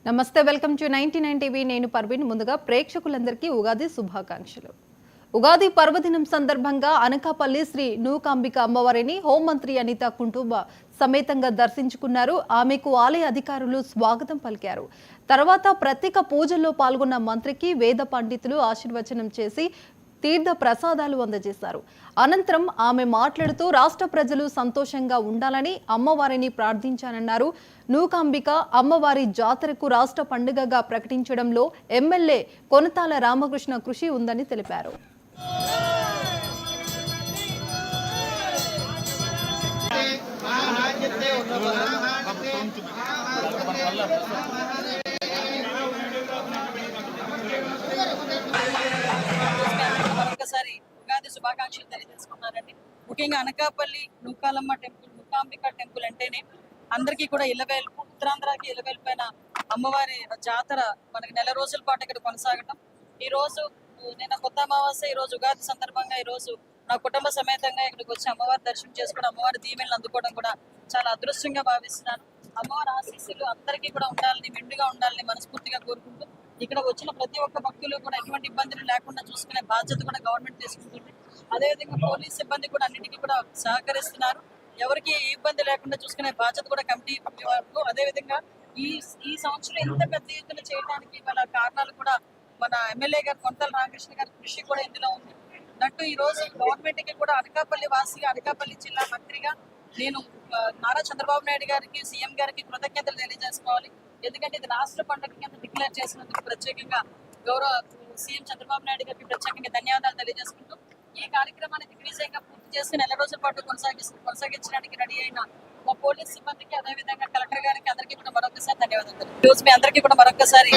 నమస్తే, welcome to 99 TV. నేను పర్వీన్. ముందుగా ప్రేక్షకులందరికీ ఉగాది శుభాకాంక్షలు. ఉగాది పర్వదినం సందర్భంగా అనకాపల్లి శ్రీ నూకాంబిక అమ్మవారిని హోంమంత్రి అనిత కుటుంబ సమేతంగా దర్శించుకున్నారు. ఆమెకు ఆలయ అధికారులు స్వాగతం పలికారు. తర్వాత ప్రత్యేక పూజల్లో పాల్గొన్న మంత్రికి వేద పండితులు ఆశీర్వచనం చేసి తీర్థ ప్రసాదాలు అందజేశారు. అనంతరం ఆమె మాట్లాడుతూ రాష్ట్ర ప్రజలు సంతోషంగా ఉండాలని అమ్మవారిని ప్రార్థించానన్నారు. నూకాంబిక అమ్మవారి జాతరకు రాష్ట్ర పండుగగా ప్రకటించడంలో ఎమ్మెల్యే కొనతాల రామకృష్ణ కృషి ఉందని తెలిపారు. మరొకసారి ఉగాది శుభాకాంక్షలు తెలియజేసుకున్నానండి. ముఖ్యంగా అనకాపల్లి నూకాలమ్మ టెంపుల్, నూకాంబిక టెంపుల్ అంటేనే అందరికీ కూడా ఇలవేల్పు, ఉత్తరాంధ్రకి ఇలవేల్పైన అమ్మవారి జాతర మనకి నెల రోజుల పాటు ఇక్కడ కొనసాగటం. ఈ రోజు నిన్న కొత్త అమావాస్య, ఈ రోజు ఉగాది సందర్భంగా ఈ రోజు నా కుటుంబ సమేతంగా ఇక్కడికి వచ్చి అమ్మవారి దర్శనం చేసుకుని అమ్మవారి దీవెనలు అందుకోవడం కూడా చాలా అదృష్టంగా భావిస్తున్నాను. అమ్మవారి ఆశీస్సులు అందరికీ కూడా ఉండాలని, మెండుగా ఉండాలని మనస్ఫూర్తిగా కోరుకుంటూ ఇక్కడ వచ్చిన ప్రతి ఒక్క భక్తులు కూడా ఎటువంటి ఇబ్బందులు లేకుండా చూసుకునే బాధ్యత కూడా గవర్నమెంట్ తీసుకుంటుంది. అదేవిధంగా పోలీస్ సిబ్బంది కూడా అన్నిటికీ కూడా సహకరిస్తున్నారు. ఎవరికి ఏ ఇబ్బంది లేకుండా చూసుకునే బాధ్యత కూడా కమిటీ వరకు. అదేవిధంగా ఈ సంవత్సరం ఇంత పెద్ద ఎత్తున చేయడానికి గల కారణాలు కూడా మన ఎమ్మెల్యే గారు కొనతాల రామకృష్ణ గారి కృషి కూడా ఇందులో ఉంది. దట్టు ఈ రోజు గవర్నమెంట్ కి కూడా అనకాపల్లి వాసిగా, అనకాపల్లి జిల్లా మంత్రిగా నేను నారా చంద్రబాబు నాయుడు గారికి, సీఎం గారికి కృతజ్ఞతలు తెలియజేసుకోవాలి. ఎందుకంటే ఇది రాష్ట్ర పండుగ కింద డిక్లేర్ చేసినందుకు ప్రత్యేకంగా గౌరవ సీఎం చంద్రబాబు నాయుడు గారికి ప్రత్యేకంగా ధన్యవాదాలు తెలియజేసుకుంటూ ఈ కార్యక్రమాన్ని దిగ్విజయంగా పూర్తి చేసి నెల రోజుల పాటు కొనసాగించడానికి రెడీ అయిన మా పోలీస్ సిబ్బందికి, అదేవిధంగా కలెక్టర్ గారికి అందరికీ కూడా మరొకసారి ధన్యవాదాలు. రోజు మీ అందరికీ కూడా మరొకసారి